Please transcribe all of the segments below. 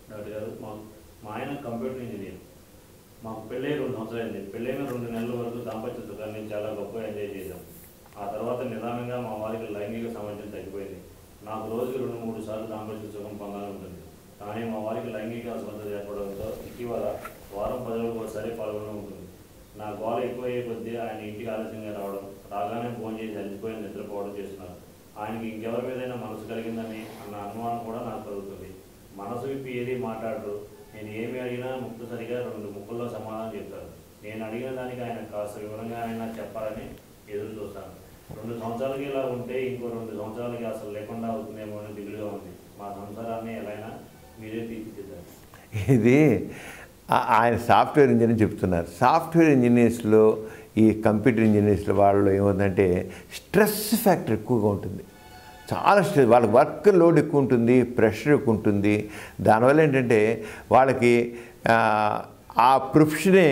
Doctor గారు మా ఆయన కంప్యూటర్ ఇంజనీర్. మాకు పెళ్ళై 2 సంవత్సరాలైంది. పెళ్ళైన 2 నెలల వరకు దాంపత్య సుఖాన్ని చాలా గొప్పగా ఎంజాయ్ చేశాం. ఆ తర్వాత నిదానంగా మా వారికి లైంగిక సామర్థ్యం తగ్గిపోయింది. నాకు రోజుకి 2-3 సార్లు దాంపత్య సుఖం పొందాలని ఉంటుంది. కానీ మా వారికి లైంగిక అసమర్థత ఏర్పడడంతో ఇటీవల వారం 10 రోజులకు ఒకసారి పాల్గొనడం ఉంటుంది. నా గోల ఎక్కువయ్యే కొద్దీ ఆయన ఇంటికి ఆలస్యంగా రావడం, రాగానే ఫోన్ చేసి అలసిపోయి నిద్రపోవడం చేస్తున్నారు. ఆయనకి ఇంకెవరి మీదైనా మనసు కలిగిందని అన్న అనుమానం కూడా నాకు కలుగుతుంది. మనసు విప్పి ఏది మాట్లాడరు. నేను ఏమి అడిగినా ముక్తసరిగా 2 ముక్కల్లో సమాధానం చెప్తారు. నేను అడిగిన దానికి ఆయన కాస్త వివరంగా ఆయన చెప్పాలని ఎదురు చూస్తాను. 2 సంవత్సరాలకి ఇలా ఉంటే ఇంకో 2 సంవత్సరాలకి అసలు లేకుండా అవుతుందేమో అని దిగులుగా ఉంది. మా సంసారాన్ని ఎలాగైనా మీరే తీర్చిదిద్దారు. ఇది ఆయన సాఫ్ట్వేర్ ఇంజనీర్ చెప్తున్నారు. సాఫ్ట్వేర్ ఇంజనీర్స్లో ఈ కంప్యూటర్ ఇంజనీర్స్లో వాళ్ళలో ఏముందంటే స్ట్రెస్ ఫ్యాక్టర్ ఎక్కువగా ఉంటుంది. చాలా స్ట్రెస్, వాళ్ళ వర్క్ లోడ్ ఎక్కువ ఉంటుంది, ప్రెషర్ ఎక్కువ ఉంటుంది. దానివల్ల ఏంటంటే వాళ్ళకి ఆ ప్రొఫెషనే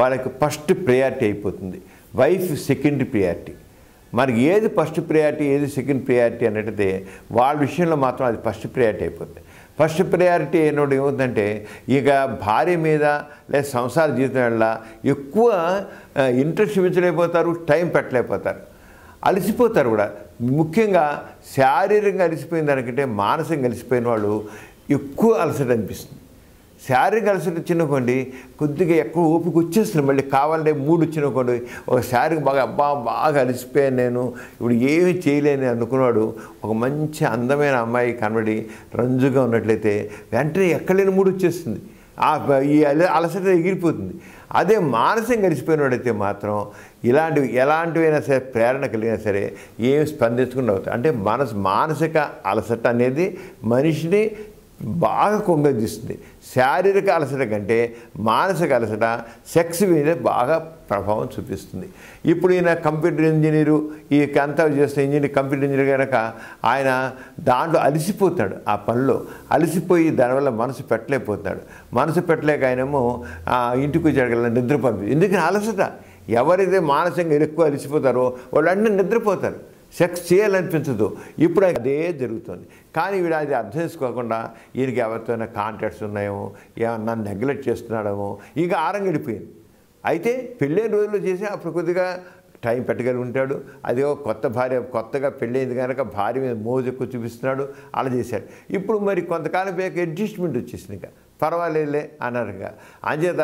వాళ్ళకి ఫస్ట్ ప్రయారిటీ అయిపోతుంది. Wife secondary priority. మనకి ఏది ఫస్ట్ ప్రయారిటీ, ఏది సెకండ్ ప్రయారిటీ అన్నట్టయితే వాళ్ళ విషయంలో మాత్రం అది ఫస్ట్ ప్రయారిటీ అయిపోతుంది. ఫస్ట్ ప్రయారిటీ అయినప్పుడు ఏమవుతుందంటే ఇక భార్య మీద లేదా సంసార జీవితం వల్ల ఎక్కువ ఇంట్రెస్ట్ చూపించలేకపోతారు, టైం పెట్టలేకపోతారు, అలసిపోతారు కూడా. ముఖ్యంగా శారీరకంగా అలసిపోయిన దానికంటే మానసికంగా అలసిపోయిన వాళ్ళు ఎక్కువ అలసట అనిపిస్తుంది. శారీరక అలసట వచ్చినకోండి కొద్దిగా ఎక్కువ ఓపిక వచ్చేస్తుంది, మళ్ళీ కావాలంటే మూడు వచ్చినకోండి ఒక శారీరక బాగా అలసిపోయాను నేను ఇప్పుడు ఏమీ చేయలేని అనుకున్నాడు ఒక మంచి అందమైన అమ్మాయి కనబడి రంజుగా ఉన్నట్లయితే వెంటనే ఎక్కడలేని మూడు వచ్చేస్తుంది, ఈ అలసట ఎగిరిపోతుంది. అదే మానసికంగా అలసిపోయినవాడైతే మాత్రం ఎలాంటివైనా సరే ప్రేరణ కలిగినా సరే ఏమి స్పందించకుండా అవుతాయి. అంటే మానసిక అలసట అనేది మనిషిని బాగా కొంగదీస్తుంది. శారీరక అలసట కంటే మానసిక అలసట సెక్స్ మీద బాగా ప్రభావం చూపిస్తుంది. ఇప్పుడు ఈయన కంప్యూటర్ ఇంజనీరు ఈ అంతా చేస్తున్న కంప్యూటర్ ఇంజనీర్ కనుక ఆయన దాంట్లో అలసిపోతాడు, ఆ పనిలో అలసిపోయి దానివల్ల మనసు పెట్టలేకపోతాడు. మనసు పెట్టలేక ఆయనేమో ఇంటికి వచ్చాడు నిద్రపోతుంది. ఎందుకని అలసట. ఎవరైతే మానసికంగా ఎక్కువ అలసిపోతారో వాళ్ళు అన్నీ నిద్రపోతారు, సెక్స్ చేయాలనిపించదు. ఇప్పుడు అదే జరుగుతుంది. కానీ వీడు అది అర్థం చేసుకోకుండా ఈయనకి ఎవరితోనే కాంటాక్ట్స్ ఉన్నాయేమో, ఏమన్నా నెగ్లెక్ట్ చేస్తున్నాడేమో, ఇంకా ఆరంగడిపోయింది. అయితే పెళ్ళైన రోజుల్లో చేసి అప్పుడు కొద్దిగా టైం పెట్టగలిగి ఉంటాడు. అదే కొత్త భార్య కొత్తగా పెళ్ళైంది కనుక భార్య మీద మోజు ఎక్కువ చూపిస్తున్నాడు, అలా చేశాడు. ఇప్పుడు మరి కొంతకాలం పోయాక అడ్జస్ట్మెంట్ వచ్చేసింది, ఇంకా పర్వాలేదులే అన్నారుగా. అంచేత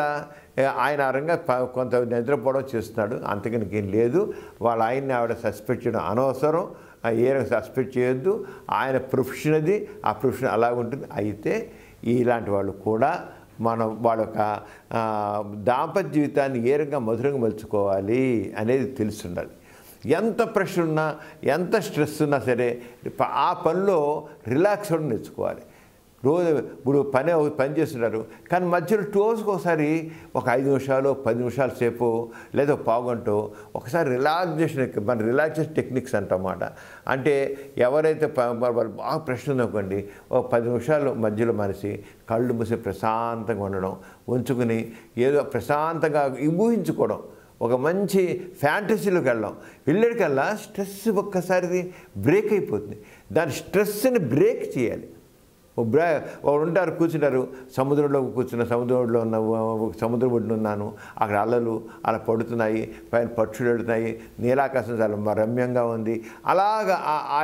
ఆయన ఆరంగా కొంత నిద్రపోవడం చేస్తున్నాడు, అంతకని ఏం లేదు. వాళ్ళ ఆయన్ని ఆవిడ సస్పెక్ట్ చేయడం అనవసరం, ఏ రకంగా సస్పెక్ట్ చేయొద్దు. ఆయన ప్రొఫెషన్ అది, ఆ ప్రొఫెషన్ అలా ఉంటుంది. అయితే ఇలాంటి వాళ్ళు కూడా మనం వాళ్ళ యొక్క దాంపత్య జీవితాన్ని ఏ రకంగా మధురంగా మలుచుకోవాలి అనేది తెలుసుండాలి. ఎంత ప్రెషర్ ఉన్నా ఎంత స్ట్రెస్ ఉన్నా సరే ఆ పనిలో రిలాక్స్ అవ్వడం నేర్చుకోవాలి. రోజు ఇప్పుడు పని చేస్తున్నారు కానీ మధ్యలో 2 అవర్స్కి ఒకసారి ఒక 5 నిమిషాలు 10 నిమిషాల సేపు లేదా పావుగంట ఒకసారి మన రిలాక్సేషన్ టెక్నిక్స్ అంటమాట. అంటే ఎవరైతే బాగా ప్రశ్న ఉందనుకోండి ఒక 10 నిమిషాలు మధ్యలో మనిషి కళ్ళు మూసి ప్రశాంతంగా ఉండడం, ఉంచుకుని ఏదో ప్రశాంతంగా ఊహించుకోవడం, ఒక మంచి ఫ్యాంటసీలోకి వెళ్ళడికల్లా స్ట్రెస్ ఒక్కసారి బ్రేక్ అయిపోతుంది. దాని స్ట్రెస్ని బ్రేక్ చేయాలి. వాడు ఉంటారు, కూర్చుంటారు సముద్రంలో సముద్రంలో ఉన్న సముద్రం ఒడ్డున ఉన్నాను, అక్కడ అలలు అలా పడుతున్నాయి, పైన పక్షులు వెళుతున్నాయి, నీలాకాశం చాలా రమ్యంగా ఉంది. అలాగా ఆ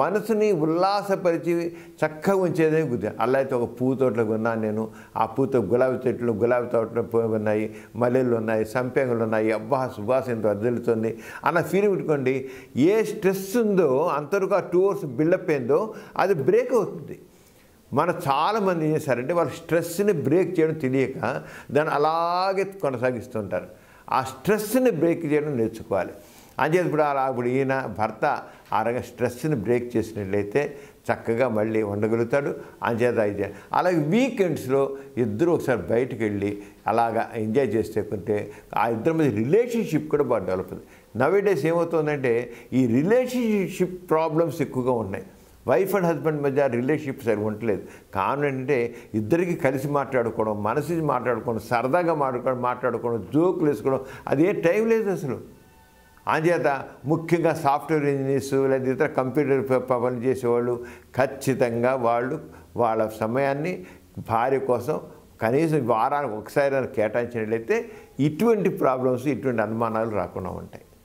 మనసుని ఉల్లాసపరిచి చక్కగా ఉంచేదే గుర్తు. అలా అయితే ఒక పువ్వు తోటలోకి ఉన్నాను నేను, ఆ పూతో గులాబీ తోటలో ఉన్నాయి, మల్లెలు ఉన్నాయి, సంపెంగలు ఉన్నాయి, అబ్బా సువాసనతో అద్దెలుతుంది అన్న ఫీల్ పెట్టుకోండి. ఏ స్ట్రెస్ ఉందో అంతవరకు ఆ 2 అవర్స్ బిల్డప్ అయిందో అది బ్రేక్ అవుతుంది. చాలామంది ఏం చేశారంటే వాళ్ళు స్ట్రెస్ని బ్రేక్ చేయడం తెలియక దాన్ని అలాగే కొనసాగిస్తుంటారు. ఆ స్ట్రెస్ని బ్రేక్ చేయడం నేర్చుకోవాలి. అంచేత ఇప్పుడు ఈయన భర్త ఆ రకంగా స్ట్రెస్ని బ్రేక్ చేసినట్లయితే చక్కగా మళ్ళీ ఉండగలుగుతాడు. అంచేత అయితే అలాగే వీకెండ్స్లో ఇద్దరు ఒకసారి బయటకు వెళ్ళి అలాగా ఎంజాయ్ చేస్తే కొంటే ఆ ఇద్దరి మధ్య రిలేషన్షిప్ కూడా బాగా డెవలప్ అవుతుంది. నవేడేస్ ఏమవుతుందంటే ఈ రిలేషన్షిప్ ప్రాబ్లమ్స్ ఎక్కువగా ఉన్నాయి. వైఫ్ అండ్ హస్బెండ్ మధ్య రిలేషన్షిప్ సరి ఉండలేదు. కారణం ఏంటంటే ఇద్దరికి కలిసి మాట్లాడుకోవడం, మనసు మాట్లాడుకోవడం, సరదాగా మాట్లాడుకోవడం, జోకులు వేసుకోవడం అదే టైం లేదు అసలు. అంచేత ముఖ్యంగా సాఫ్ట్వేర్ ఇంజనీర్స్ లేదా ఇతర కంప్యూటర్ పని చేసేవాళ్ళు ఖచ్చితంగా వాళ్ళ సమయాన్ని భార్య కోసం కనీసం వారానికి ఒకసారి కేటాయించినట్లయితే ఇటువంటి ప్రాబ్లమ్స్, ఇటువంటి అనుమానాలు రాకుండా ఉంటాయి.